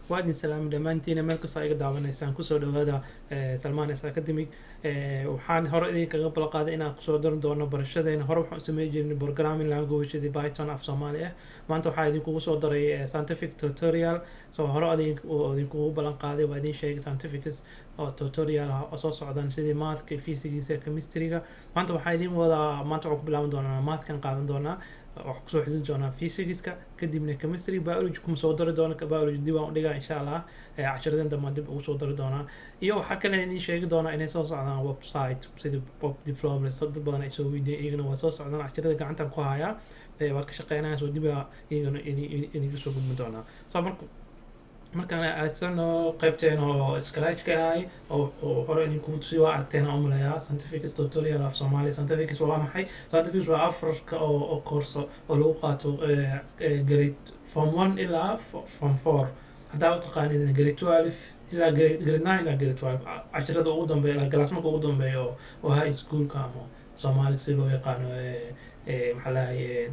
وادي سلام دمانتينا ملك صايق دعوانا إنسان كسر هذا سلمان إسا أكاديمي وحان هرا إذا كقبل قاعدة إنا كسر درن دونا برشة إن هرا وحنا سميجين برنامج لانجويج ذي بايثون في Soomaaliya maanta waxaa idinku soo daray scientific tutorial soo hore idinku balan qaaday waa idin sheegay scientifics oo tutorial ah oo soo socdaan sidii mathka physics chemistry-ga maanta waxaa idin wadaa maanta waxaan ku bilaaban doonaa mathkan qaadan doonaa wax ku soo xidin doonaa physics-ka kadibna chemistry biology kuma soo dari doona biology dib aan u dhigaa insha Allah casharadan dambe dib ugu soo dari doonaa iyo waxa kale idin sheegi doonaa inay soo socdaan website sidii pop diploma dad badan ay soo weydiiyeen iyagana waa soo socdaan casharada gacantan ku hayaa waa ka shaqeynayaan soo dib iyagana idinku soo gudbin doonaa soo markaan aasano qaybteen oo scratch-ka ahay oo hore idinku tusay waa aragteen oo malayaa scientific tutorial of Somali scientific waa maxay scientific waa afarka oo course oo lagu qaato grade form 1 ilaa form 4 hadaa u taqaanidina grade 12 ilaa grade 9 ilaa grade 12 casharada ugu dambeeya ilaa classmarka ugu dambeeya oo high school-ka ama Somali si loo yaqaano maxaa lahaye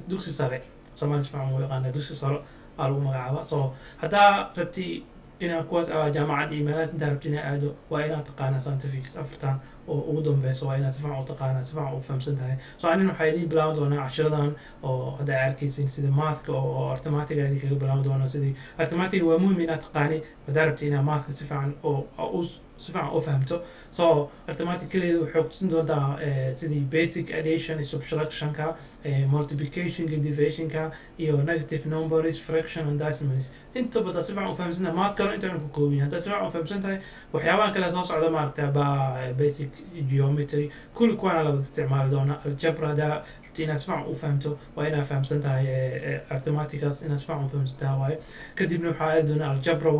dugsi sare Somali fahmo loo yaqaano dugsi sare lagu magacaabo soo hadaa rabti inaad kuwaas jaamacad iyo meelahaas intaa rabti inaad aado waa inaad taqaanaa scientifics afartan oo ugu dambeyso waa inaad si fiican u taqaanaa si fiican u fahamsan tahay soo anin waxaa idin bilaaban doonaa cashiradan oo haddaa arkaysin sida mathka oo arithmetic idin kaga bilaaban doonaa sidii arithmetic waa muhiim inaad taqaani hadaa rabti inaad mathka si fiican oo si fiican u fahamto soo arithmetic kaliya waxay kutusin doontaa sidii basic addition iyo subtraction-ka multiplication iyo division-ka iyo negative numbers fraction and decimals inta badan si fiican u fahamsan mathka intaan ku koobin hadaa si fiican u fahamsan tahay waxyaabaha kale soo socda maaragtaa baa basic geometry كل كوانا لابد استعمال دونا الجبر هذا inaad si fiican u fahamto waa inaad fahamsan tahay arithmeticas inaad si fiican u fahamsan tahay waaye kadibna waxaa aadi doonaa algebra 1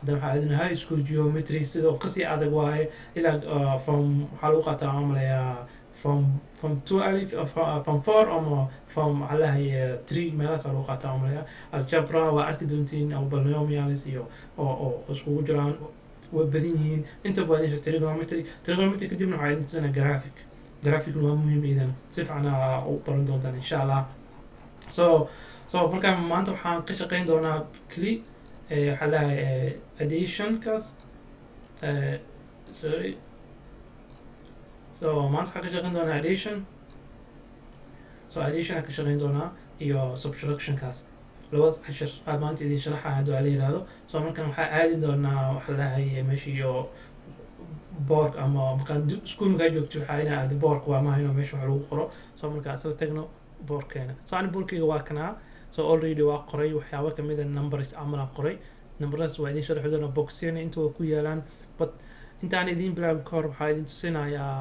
haddana waxaa aadi doonaa high school geometry sidoo kasii adag waaye ilaa from waxaa lagu qaataa aan malayaa from 2 alif from 4 ama from waxaa lahaye 3 meelahaas lagu qaataa aan malayaa algebra waa arki doontiin oo polynomials iyo oo iskugu jiraan way badan yihiin inta badan trigonometry kadibna waxaa idin tusinaa graphic waa muhiim idan si fiican u baran doontaan insha Allah so markaan maanta waxaan ka shaqeyn doonaa kali waxaa lahaye addition-kaas sorry so maanta waxaan ka shaqeyn doonaa addition aan ka shaqeyn doonaa iyo subtraction-kaas labadaas cashar aad maanta idin sharaxaya hadduu la yiraahdo soo markaan waxaa aadi doonaa waxaa lahaye meesha iyo boork ama markaan iskuul markaa joogto waxaa inaa aadi boork waa maaha inuu meesha wax lagu qoro soo markaan isla tagno boorkeena soo ani boorkeyga waa kanaa soo already waa qoray waxyaabo kamid a numbers camal qoray numberadaas waa idin sharaxi doonaa boxyana inta waa ku yaalaan but intaan idin bilaabin ka hor waxaa idin tusinayaa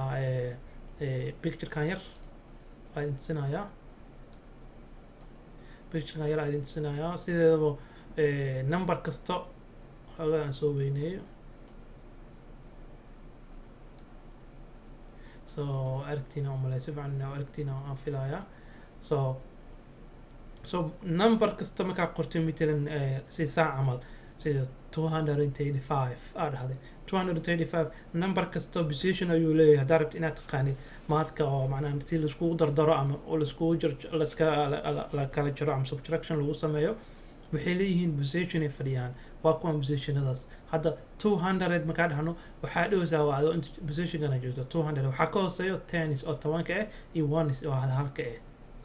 picture-kan yar waa idin tusinayaa picture-kan yar idin tusinayaa sideedaba number kasta xoogaa aan soo weyneeyo so aragtiina umalay si fiican aragtiina aan filayaa so number kasta markaa qortay matalan si saa camal sida 235 aad dhahday 235 number kasta position ayuu leeyahay haddaa rabti inaad taqaanid maadka oo macnaha si laiskugu dardaro ama oo la kala jaro ama subtraction lagu sameeyo waxay leeyihiin position ay fadhiyaan waa kuwan positionadaas hadda 200 markaa dhahno waxaa dhowsaa waa adoo inta position-kana joogto 200 waxaa ka hooseeyo 10 oo 10 ah iyo 1 oo halka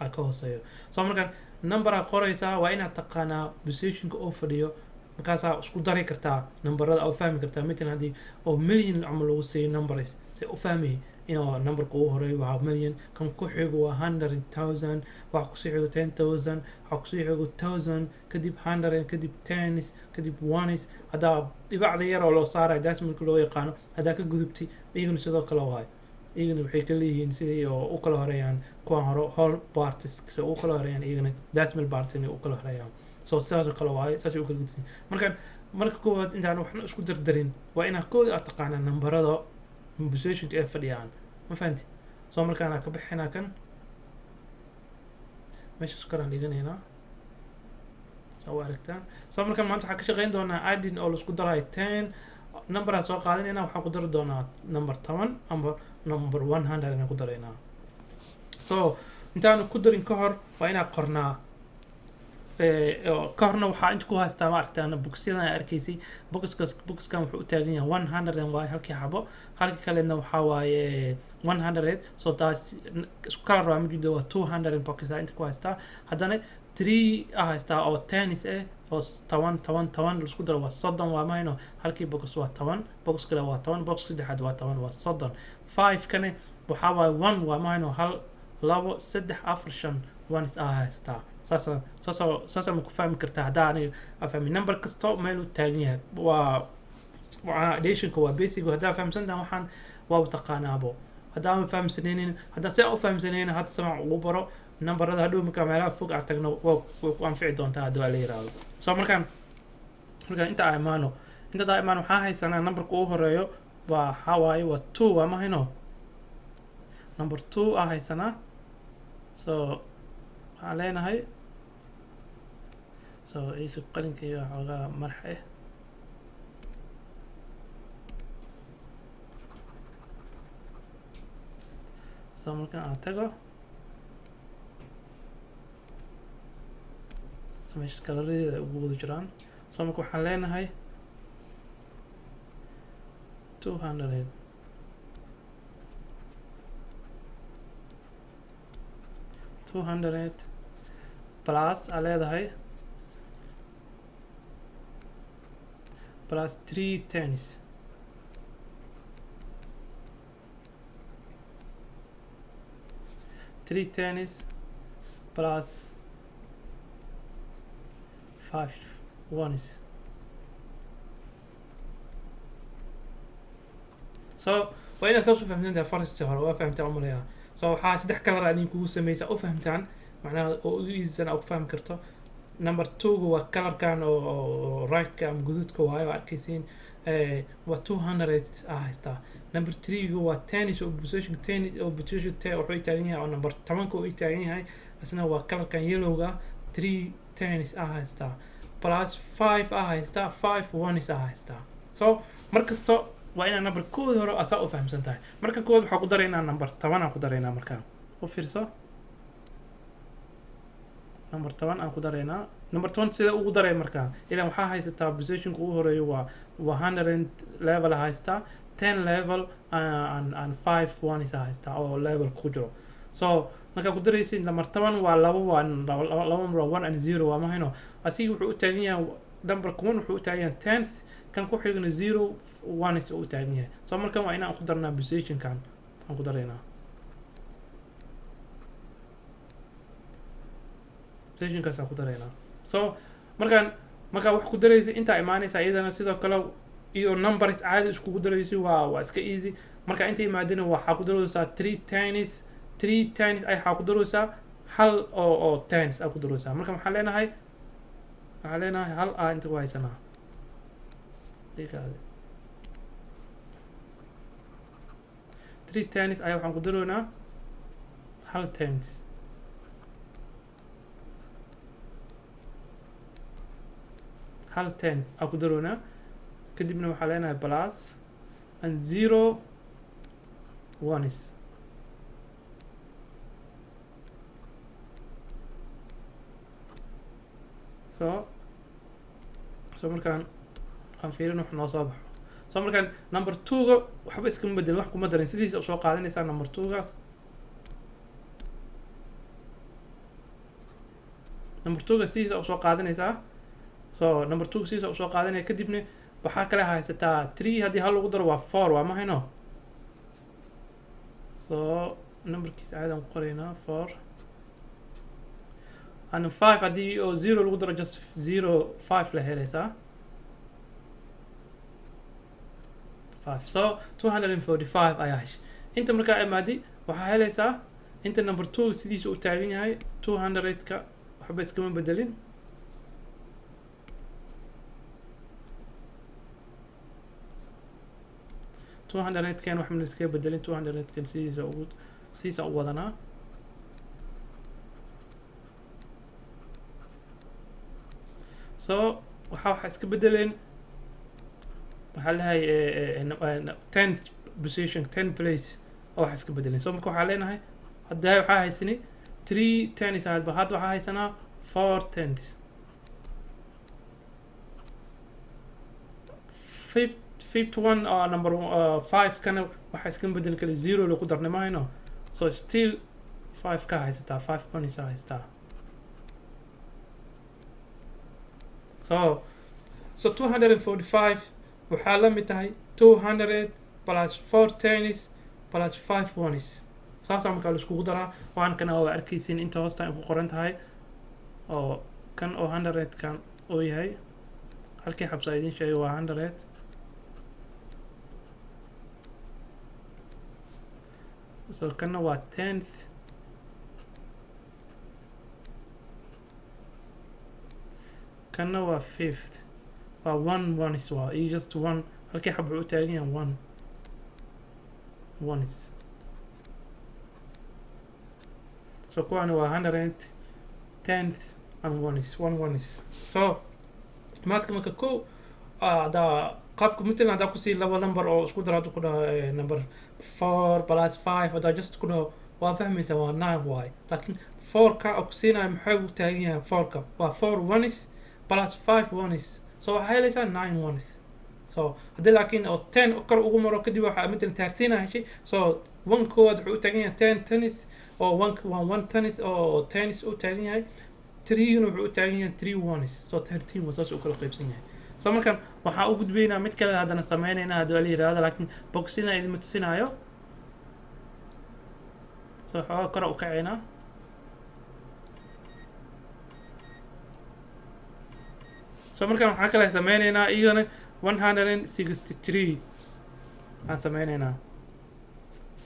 ah ka hooseeyo soo markaan number aad qoraysaa waa inaad taqaanaa position-ka oo fadhiyo markaasaa isku dari kartaa numberada oo fahmi kartaa matalan haddii oo million camal lagu siiyo numbers si u fahmay inuu numberka ugu horeeyo waa million kan ku xigo waa 100,000 wax ku sii xigo 10,000 wax ku sii xigo 1,000 kadib 100 kadib 10 kadib 1 hadaa dhibacda yar oo loo saaray decimalka loo yaqaano hadaa ka gudubtay iyaguna sidoo kale waay iyaguna waxay ka leeyihiin sidii oo u kala horeeyaan kuwan hore whole parts so u kala horeeyaan iyaguna decimal parts u kala horeeyaan so sidaas oo kale waay saas u kala gudubtay marka koowaad intaan waxna isku dardarin waa inaad kooda aad taqaanaa numberada position ay fadhiyaan ma fahanti soo markaan ka bixinaa kan meeshaas karaan dhiganaynaa soo aragtaan soo markaan maanta waxaan ka shaqeyn doonaa adding oo laisku darayo 10 numberaa soo qaadanaynaa waxaan ku dari doonaa number 10 ama number 100 inaan ku daraynaa so intaan ku darin ka hor waa inaan qornaa ka horna waxaa inta ku haystaa maaragtaan boxyadan ay arkaysay boxkan wuxuu u taagan yahay 100 waaye halkii xabo halkii kalena waxaa waaye 100 so taas isku kala rabaa midido waa 200 box inta ku haystaa haddana 3 haystaa oo tennis oo 10 isku daro waa 30 waa mahayno halkii box waa 10 box kale waa 10 box saddexaad waa 10 waa 30 5 kane waxaa waaye 1 waa mahayno hal labo saddex afar shan 1 haystaa saasa ma ku fahmi kartaa haddaa aniga afahmi number kasto meel u taagan yahay waa additionka waa basic haddaa fahamsantaha waxaan waa taqaanaabo haddaa ma fahamsanaynin haddaa si aan u fahamsanaynin hadda samac ugu baro numberada hadhow markaa meelaha fog aad tagno waa ku anfici doontaa haddii waa la yiraahdo so markaan inta aan imaano waxaa haysanaa numberka ugu horeeyo waa waxaa waaye waa 2 waa mahayno number 2 aa haysanaa so waxaan leenahay so isu qalinkayga xoogaa marx so markaan aan tago so meesha kalaradeeda ugu wada jiraan so marka waxaan leenahay 200 plus aa leedahay plus 3 tennis plus 5 ones so waa inaad soo fahmsantahay faristii hore waa fahamtaa umaleeyaa so waxaa saddex kalar aan kugu samaysaa u fahamtaan macnaha oo ugu easy aad ku fahmi karto number 2 waa colorkan oo right-ka ama guduudka waayo arkaysiin waa 200 haystaa number 3 waa tennis oo position wuxuu taagan yahay oo number 10 uu taagan yahay asna waa colorkan yellow-ga 3 tennis haystaa plus 5 haystaa 5 ones haystaa so markasto waa inaan number kood hore asaa u fahamsan tahay marka kood waxaa ku daraynaa number 10 aan ku daraynaa markaa u fiirso number 10 aan ku daraynaa number 10 sida ugu daray markaa ilaa waxaa haysataa positionka ugu horeeyo waa 100 level haystaa 10 level and 5 ones haystaa oo level ku jiro so marka ku daraysid number 10 waa labo number 1 and 0 waa mahayno asiga wuxuu u taagan yahay number 1 wuxuu u taagan yahay 10th kan ku xigna 0 1 is u taagan yahay so markan waa inaan ku darnaa position kan aan ku daraynaa position kaas aan ku daraynaa so markaan wax ku daraysa inta imaanaysa iyadana sidoo kale iyo numbers caadi isku daraysa waa iska easy marka inta imaadina waxa ku daraysaa 3 tennis ay waxa ku daraysaa hal oo tennis ay ku daraysaa marka waxaan leenahay hal inta ku haysanaa three tennis ayaa waxaan ku daroonaa hal tennis aan ku daroonaa kadibna waxaa leenahay plus and 0 ones so markaan aan fiirin wax noo soo baxo so markaan number 2 waxba iskama bedelin wax kuma darin sidiisa u soo qaadanaysaa number 2gaas sidiisa u soo qaadanaysaa so number 2 sidiisa u soo qaadanaya kadibna waxaa kale haysataa 3 haddii hal lagu daro waa 4 waa mahayno so numberkiisa caadaan ku qoraynaa 4 and 5 haddii oo 0 lagu daro just 0 5 la helaysaa 5 so 245 ayaa heshay inta markaa imaadi waxaa helaysaa inta number 2 sidiisa u taagan yahay 200ka waxba iskama bedelin kan wax ma iskaga bedelin 200kan sidiisa u wadanaa so waxa iska bedeleen waxaa lahay 10th position 10 place oo wax iska bedeleen so marka waxaa leenahay hadda waxaa haysani 3 tennis hadba hadda waxaa haysanaa 4 tennis fifth one number 5 kana waxa iska bedel kale 0 lagu darnamayno so still 5 ka haysataa 5 points haysataa so 245 waxaa la mid tahay 200 plus 4 tennis plus 5 ones saasa markaa la iskugu daraa waan kana waa arkaysiin inta hoosta ay ku qoran tahay oo kan oo 100 kan oo yahay halkii xabsa idin sheegay waa 100 so kana waa 10th kana waa 5th waa 1 ones waa just 1 halkii xab wuxuu taagan yahay 1 ones so kuwani waa 110th and 1 ones so maadka marka ko da qaabka matalan hadaa kusii laba number oo isku daraado ku dhaho number 4 plus 5 hadaa just ku dhaho waa fahmaysaa waa 9 waay laakiin 4 ka oo kusiinayo maxay u taagan yahay 4 ka waa 4 ones plus 5 ones so waxay helaysaa 9 ones so haddii laakiin oo 10 kor ugu maro kadib waxaa matalan 13 heshay so 1 kood wuxuu u taagan yahay 10 tenth oo 1 tenth oo tennis u taagan yahay 3 wuxuu u taagan yahay 3 ones so 13 waa saas u kala qaybsan yahay so markan waxaa u gudbaynaa mid kale haddana sameynayna haddii la yiraahdo laakiin boxina idin tusinayo so waxaa kor u kaceynaa so markan waxaa kale sameynaynaa iyagana 163 aan sameynaynaa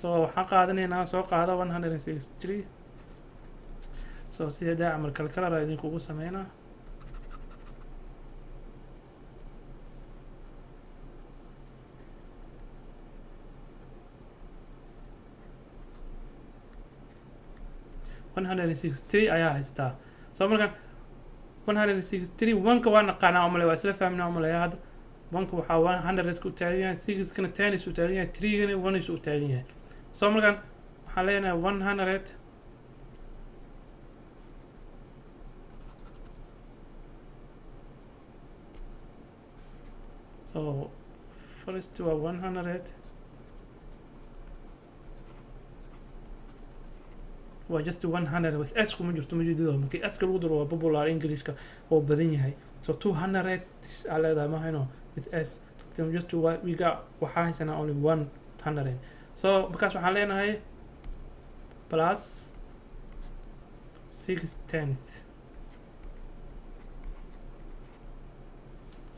so waxaan qaadanaynaa soo qaada 163 so sida daa camal kalkalara idinkugu sameynaa ayaa haystaa so markan 163 1ka waa naqaanaa umale waa isla fahminaa umaleya hadda 1ka waxaa 100 ku taagan yahay 6 kana 10 u taagan yahay 3 kana 1 u taagan yahay so markan waxaan leenahay 100 so first waa 100 waa just 100 with s kuma jirto majidido markii s ka lagu daro waa popular englishka oo badan yahay so 200 aa leedahay ma hayno with s just we got waxaa haysanaa only 100 so markaas waxaan leenahay plus 6 tenth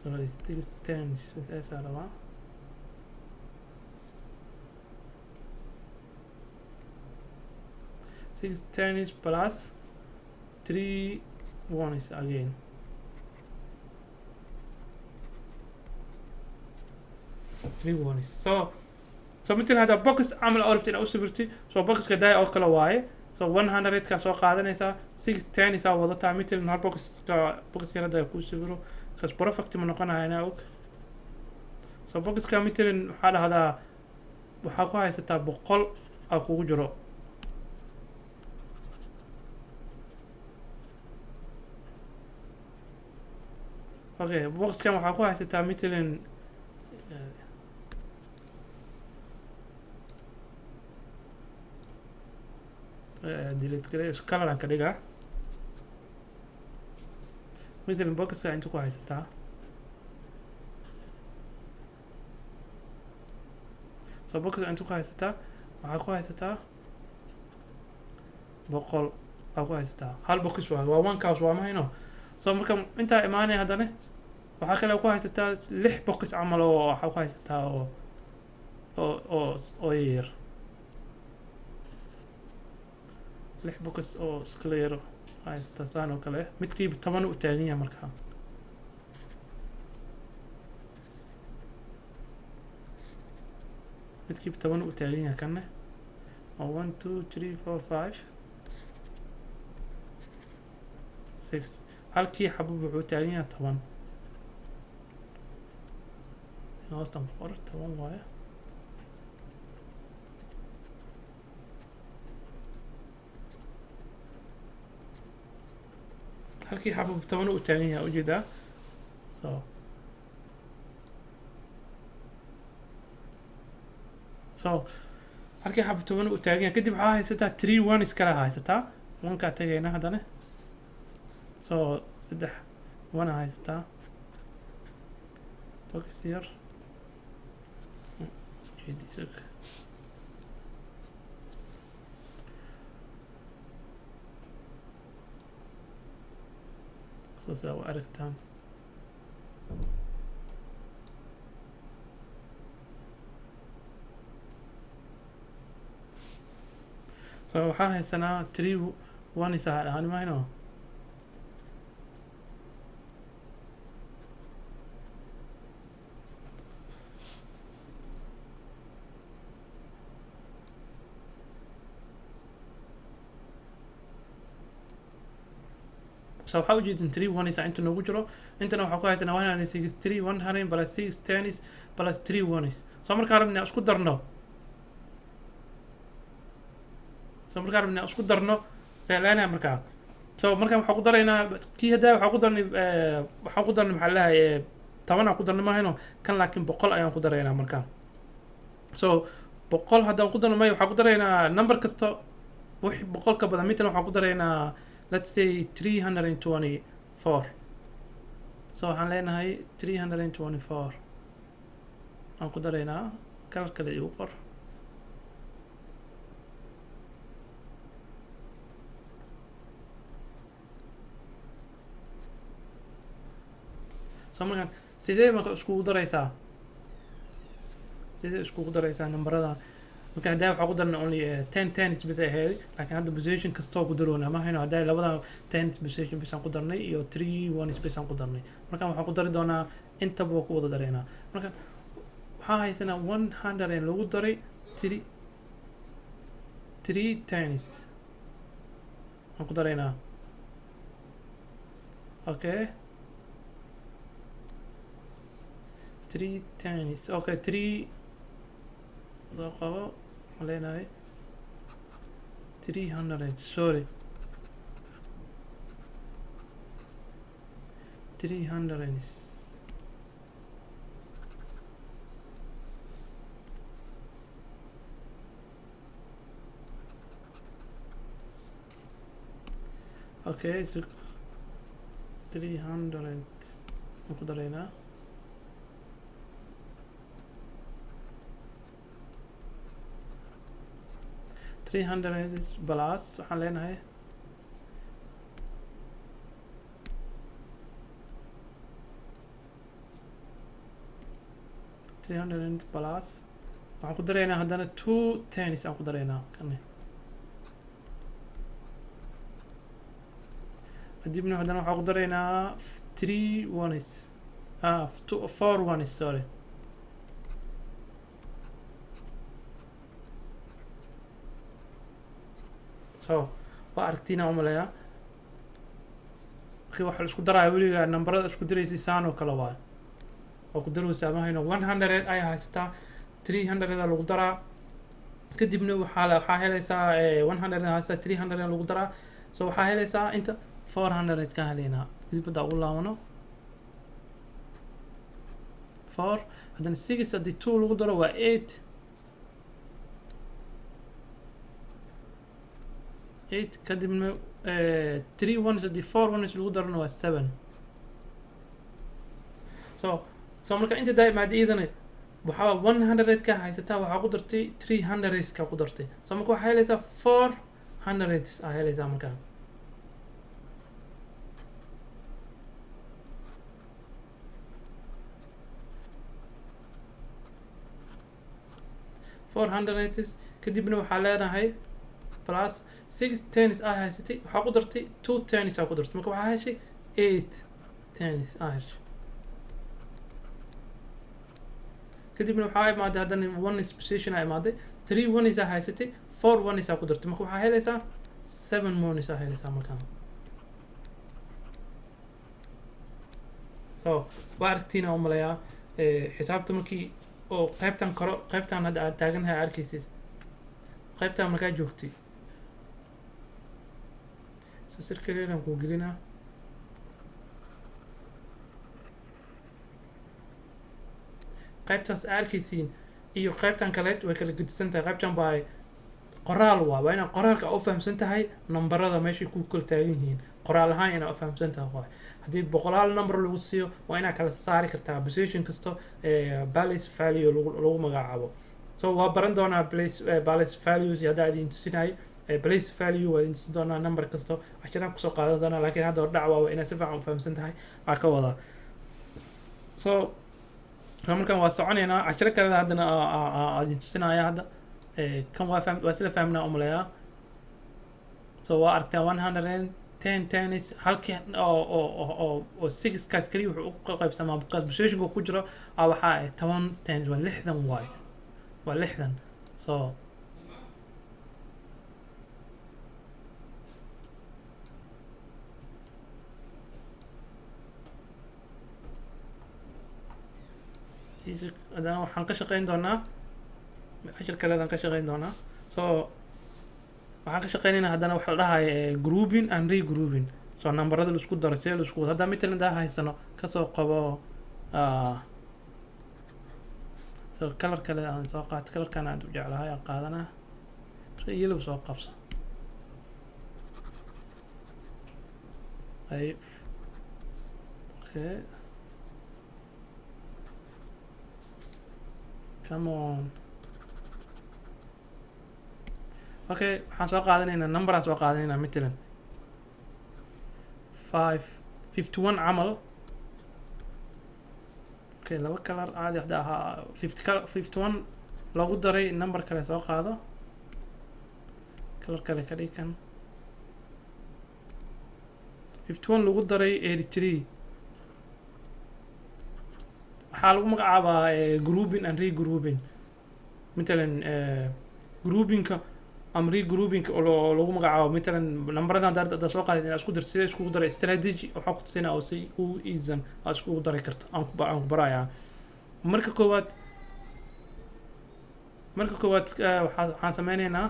so it's 6 tenths with s aa rabaa six tennis plus 3 ones again so مثل هذا box عمل عرفت أنا أسبرتي so box كده أو كلا واي so 100 كسو قاعدين إسا 6 tennis أو وضعتها مثل نهار box هنا ده يكون سبرو خش perfect من نقطة هنا أوك so box كمثل حال هذا وحقه هاي ستا بقول أو كوجرو اوكي box كان waxaa ku haysataa matalan delete kale color aan ka dhigaa matalan boxka inta ku haysataa so boxka inta ku haysataa waxaa ku haysataa 100 aa ku haysataa hal box waa one kaas waa mahayno so marka intaa imaanay haddana waxaa kale ku haysataa 6 box camal oo waxaa ku haysataa oo yar 6 box oo iskala yar haysataa saan oo kale midkiiba 10 u taagan yahay markaa midkiiba 10 u taagan yahay kanne oo 1 2 3 4 5 6 halkii xabub wuxuu taagan yahay 10 hoostan qor 10 waaye halkii xabub 10 u taagan yahay ujeedaa so so halkii xaba toban u taagan yahay kadib waxaa haysataa 3 1 iskala haysataa 1 kaa tagayna haddana so 3 1 haysataa focus here جديد سأسوي أركتان فوحاها سنة 3 1 سهل أنا ما هنا so waxaa ujeedin 3 1 is inta noogu jiro intana waxaa ku haysanaa 163 100 plus 6 10 plus 3 1 is so markaa rabnaa isku darno isku darno sahlanaa markaa so markaan waxaa ku daraynaa kii hadaa waxaa ku darnay maxaa lahaye 10 aan ku darnay maahayno kan laakiin 100 ayaan ku daraynaa markaa so 100 haddaan ku darno maayo waxaa ku daraynaa number kasta wixii 100 ka badan midna waxaa ku daraynaa let's say 324 so waxaan leenahay 324 aan ku daraynaa kalar kale igu qor so markaan sidee marka iskugu daraysaa numberada marka hadaa waxaa ku darna only 10 tennis bis ay ahayd laakiin hadda position kastoo ku daroona ma hayno hadaa labada tennis position bis aan ku darnay iyo 3 1 bis aan ku darnay markaan waxaan ku dari doonaa intaba waa ku wada dareynaa marka waxaa haysanaa 100 lagu daray 3 tennis aan ku dareynaa okay 3 tennis okay 3 loo qabo leenahay 300 sorry 300 okay so 300 ku dareynaa $300 plus waxaan leenahay $300 plus waxaan ku dareynaa haddana 2 tennis aan ku dareynaa kane kadibna haddana waxaan ku dareynaa 3 ones 4 ones sorry so waa aragtiina umaleeyaa markii waxa la isku daraayo weliga nambarada isku diraysay saan oo kale waayo waa ku daraysaa ma hayno 100 ayaa haysataa 300 lagu daraa kadibna waxaa helaysaa 100 haysataa 300 lagu daraa so waxaa helaysaa inta 400 ka helaynaa dib hadda ugu laabano 4 haddana 6 haddii 2 lagu daro waa 8 8 kadibna 3 ones haddii 4 ones lagu darana waa 7 so marka inta daa'imaad iidana waxaa 100 ka haysataa waxaa ku dartay 300 ka ku dartay so marka waxaa helaysaa 400 aa helaysaa markaa kadibna waxaa leenahay plus 6 tennis aa haysatay waxaa ku dartay 2 tennis aa ku dartay marka waxaa heshay 8 tennis aa heshay kadibna waxaa imaaday haddana 1 position aa imaaday 3 ones aa haysatay 4 ones aa ku dartay marka waxaa helaysaa 7 ones aa helaysaa markaa so waa aragtiina u maleeyaa xisaabta markii oo qaybtan koro qaybtan hadda aad taaganahay arkaysid qaybtan markaa joogtay so sirkaleedan kuu gelinaa qaybtaas arkaysiin iyo qaybtan kale way kala gedisan tahay. qaybtan baa qoraal waa inaad qoraalka u fahamsan tahay nambarada meeshay ku kala taagan yihiin qoraal ahaan inaad u fahamsan tahay waay. haddii boqolaal number lagu siiyo waa inaad kala saari kartaa position kasto place value lagu magacaabo. so waa baran doonaa place values haddaa idin tusinayo place value waa idin tusin doonaa number kasto casharaan kusoo qaadan doonaa laakiin hadda dhacwa waa inaad si fiican u fahamsan tahay waa ka wadaa. so markaan waa soconaynaa casharo kale haddana idin tusinaya hadda kan waa sila fahmnaa umaleeyaa. so waa aragtaa 110 tennis halkii oo 6 kaas kaliya wuxuu u qaybsamaa because positionka ku jiro waxaa 10 tennis waa 60 waay waa 60. so haddana waxaan ka shaqeyn doonaa cashir kaleedaan ka shaqeyn doonaa. so waxaan ka shaqeynaynaa haddana waxa la dhahayo grouping and regrouping. so nambarada la isku daro see la isku haddaa matalan daa haysano kasoo qabo so kalar kale aan soo qaato kalarkan aad u jeclahay aan qaadanaa yellow soo qabso ay okay come on okay waxaan soo qaadanaynaa numberaan soo qaadanaynaa matalan 51 camal. okay laba kalar caadi hadda ahaa 51 lagu daray number kale soo qaado kalar kale ka dhig kan 51 lagu daray 83 waxaa lagu magacaabaa grouping and regrouping. matalan groupingka ama regroupingka oo lagu magacaabo matalan nambaradan hadda soo qaadid inaad isku darto sida iskugu daray strategy waxaa ku tusinaa oo si u easan aad iskugu dari karto aan ku barayaa. marka koowaad waxaan sameynaynaa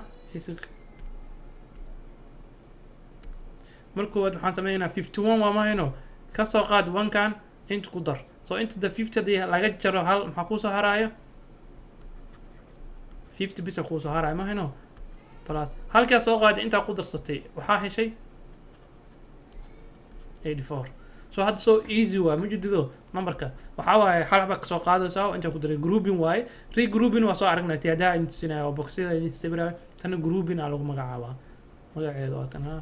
marka koowaad waxaan sameynaynaa 51 waa mahayno ka soo qaad 1 kan inta ku dar. so into the 50 hadii laga jaro hal maxaa kusoo haraayo 50 bisa kusoo haraayo mahayno plus halkaa soo qaadi intaa ku darsatay waxaa heshay 84. so hadda so easy waa majudido numberka waxaa waaye xalaba kasoo qaadaysaa intaa ku daray grouping waaye. regrouping waa soo aragnay tiyadaa in tusinayo boxyada in sawiraayo tana grouping aa lagu magacaabaa magaceedu waa tan ha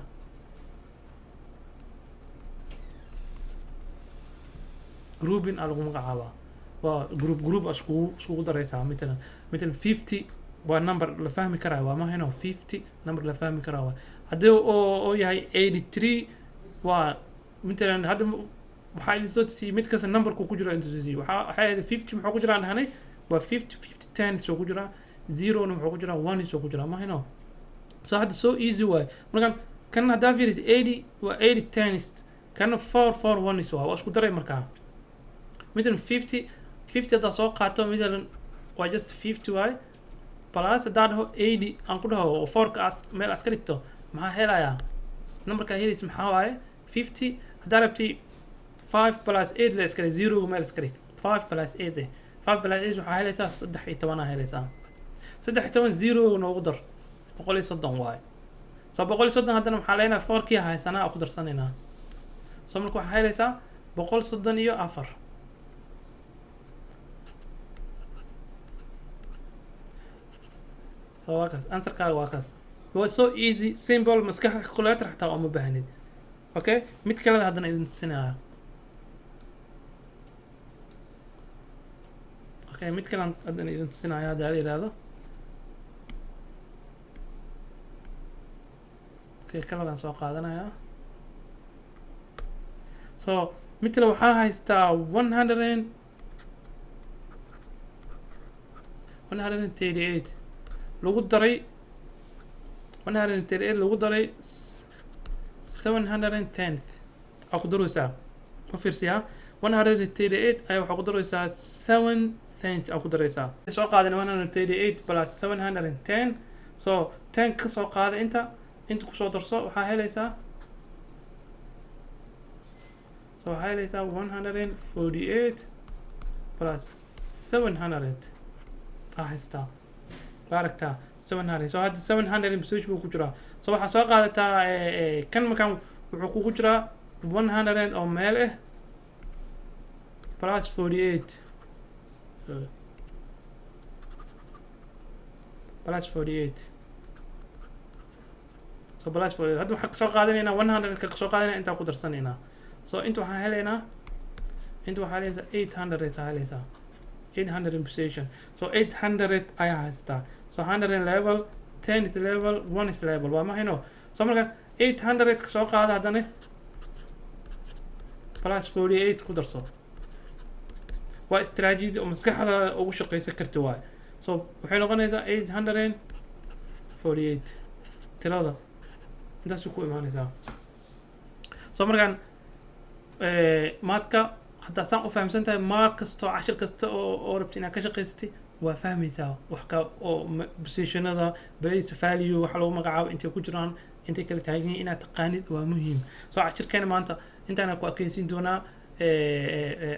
grouping aa lagu magacaabaa waa group iskugu daraysaa matalan 50 waa number la fahmi karaa waa mahayno 50 number la fahmi karaa waa haddii oo yahay 83 waa matalan hadda waxaa idin soo tusiyey mid kasta numberku ku jiro inta tusiyey waxaa 50 muxuu ku jiraa dhahanay waa 50 10 soo ku jiraa 0 na muxuu ku jiraa 1 soo ku jiraa mahayno. so hadda so easy waay markaan kan haddaa fiiris 80 waa 80 10 kana 441 waa isku daray markaa matalan 50 haddaa soo qaato matalan waa just 50 waay plus haddaa dhaho 80 aan ku dhaho oo 4kaas meel aska dhigto maxaa helayaa numberkaa helaysa maxaa waaye 50 haddaa rabtay 5 plus 8 la iskale 0 meel iska dhig 5 plus 8 5 plus 8 waxaa helaysaa 13 aa helaysaa 13 0 noogu dar 130 waaye. so 130 haddana maxaa leenahay 4kii haysanaa ku darsanaynaa so marka waxaa helaysaa 134. so waa kaas answerkaaga waa kaas waa so easy simple maskaxda calculator xataa uma baahnid. okay mid kaleda haddana idin tusinaya okay mid kale haddana idin tusinaya hadda la yiraahdo okay kaladan soo qaadanaya. so mid kale waxaa haystaa 138 lagu daray 138 lagu daray 710 aa ku daraysaa ku fiirsiyaa 138 ayaa waxaa ku daraysaa 7 aa ku daraysaa soo qaadan 138 plus 710 so 10 ka soo qaada inta kusoo darso waxaa helaysaa so waxaa helaysaa 148 plus 700 haystaa baaragtaa 700 so hadda 700 message buu ku jiraa so waxaa soo qaadataa kan markaan wuxuu kugu jiraa 100 oo meel ah plus 48 plus 48 so plus 48 hadda waxaan soo qaadanaynaa 100 ka soo qaadanaynaa intaan ku darsanaynaa so inta waxaan helaynaa inta waxaa helaysaa 800 taa helaysaa 800 imposition so 800 ayaa haysataa so 100 level 10 is level 1 is level waa mahayno so marka 800 ka soo qaada haddana plus 48 ku darso waa istaraatiijiyad oo maskaxda ugu shaqeysan karti waay so waxay noqonaysaa 848 tirada intaas ku imaanaysaa so markaan maadka hadda saan u fahamsan tahay maar kasta oo cashir kasta oo rabti inaad ka shaqaysatay waa fahmaysaa wax ka oo positionada place value waxa lagu magacaabo intay ku jiraan intay kala taagan yihiin inaad taqaanid waa muhiim so cashirkeena maanta intaana ku akeysin doonaa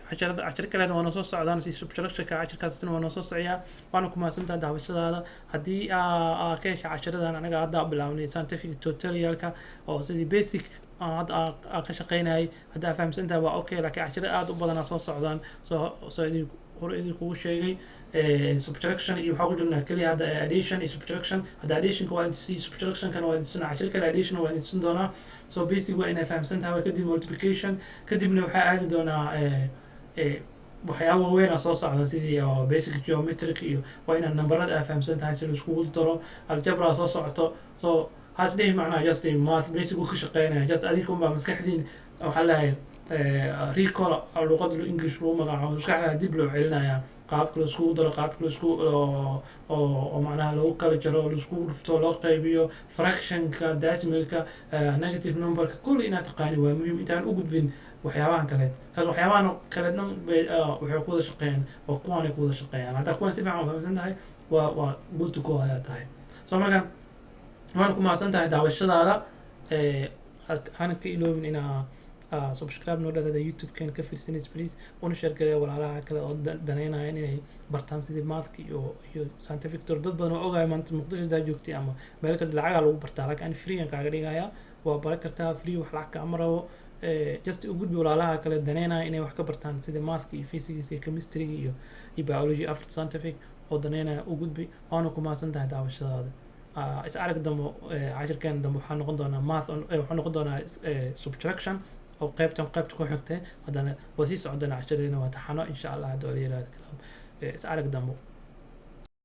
cashir kaleena waa noo soo socdaan si substructureka cashirkaasna waa noo soo socyaa waana ku mahadsantahay daawashadaada haddii ka hesha cashiradan anaga hadda bilaabnay scientific tutorialka oo sidii basic hadda ka shaqeynayay haddaa fahamsantahay waa okay laakiin cashiro aad u badanaa soo socdaan soo hore idinkugu sheegay subtraction iyo waxaa ku jirnaa keliya hadda addition iyo subtraction hadda additionka waa intusi subtractionkana waa intusina cashir kale addition waa intusin doonaa so basic waa inay fahamsantahay kadib multiplication kadibna waxaa aadi doonaa waxyaaba waaweyn soo socda sidii basic geometric iyo waa inaad numberada aad fahamsantahay si laiskugu daro algebra soo socoto so has dhihi macnaha just math basic uu ka shaqeynaya just adiga unbaa maskaxdiin waxaa leeyahay recall luqada english lagu magacaabo maskaxda dib loo celinaya qaabka laiskugu daro qaabka laisku oo macnaha lagu kala jaro laiskugu dhufto loo qaybiyo fractionka decimalka negative numberka kulli inaad taqaani waa muhiim intaan u gudbin waxyaabahan kaleed kaas waxyaabahan kaleedna waxay ku wada shaqeeyaan waa kuwaanay ku wada shaqeeyaan haddaa kuwaan si fiican u fahamsan tahay waa good to go ayaa tahay so markaan waan ku mahadsan tahay daawashadaada hana ka iloobin inaa subscribe noo dhahda youtube-kan ka fiirsanaysa please una sheergareya walaalaha kale oo danaynayaan inay bartaan sidii maadka iyo scientific tour dad badan oo ogaaya maanta muqdisho hadaa joogtay ama meel kale lacagaa lagu bartaa laakiin ani free aan kaaga dhigayaa waa baran kartaa free wax lacag kaama rabo just u gudbi walaalaha kale danaynaya inay wax ka bartaan sidii maadka iyo physics iyo chemistry iyo biology after scientific oo danaynaya u gudbi waana ku mahadsan tahay daawashadaada is arag dambo cashirkan dambe waxaa noqon doonaa math waxaa noqon doonaa subtraction oo qaybta ku xigtay haddana waa sii socdana cashadeena waa taxano insha allah hadda la yiraahdo is arag dambo